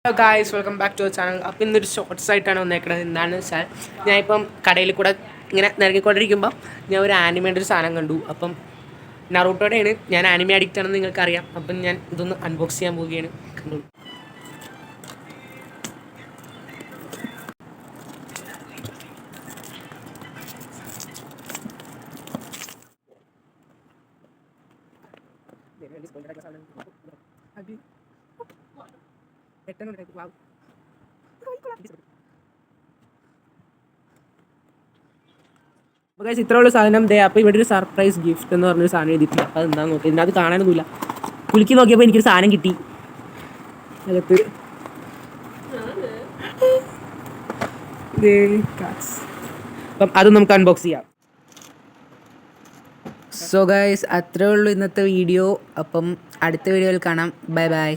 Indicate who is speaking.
Speaker 1: Hello guys, welcome back to our channel. അപ്പോൾ ഇന്നൊരു shorts ആയിട്ടാണ് വന്നേക്കുന്നത്. എന്താണെന്ന് വെച്ചാൽ ഞാനിപ്പം കടയിൽ കൂടെ ഇങ്ങനെ നിറങ്ങിക്കൊണ്ടിരിക്കുമ്പം ഞാൻ ഒരു ആനിമേൻ്റെ ഒരു സാധനം കണ്ടു. അപ്പം നറൂട്ടോടെയാണ്. ഞാൻ ആനിമേ അഡിക്റ്റ് ആണെന്ന് നിങ്ങൾക്കറിയാം. അപ്പം ഞാൻ ഇതൊന്ന് അൺബോക്സ് ചെയ്യാൻ പോവുകയാണ്. കണ്ടു. അപ്പോൾ ഗൈസ് ഇത്രയുള്ള സാധനം അപ്പോൾ ഇവിടെ ഒരു സർപ്രൈസ് ഗിഫ്റ്റ് എന്ന് പറഞ്ഞൊരു സാധനം എഴുതിയിട്ടില്ല. അപ്പോൾ അത് എന്താണെന്ന് നോക്കി ഇതിനകത്ത് കാണാനൊന്നുമില്ല. കുലുക്കി നോക്കിയപ്പോൾ എനിക്കൊരു സാധനം കിട്ടി അകത്ത്. അപ്പം അത് നമുക്ക് അൺബോക്സ് ചെയ്യാം. സോ ഗൈസ് അത്രേ ഉള്ളൂ ഇന്നത്തെ വീഡിയോ. അപ്പം അടുത്ത വീഡിയോയിൽ കാണാം. Bye bye.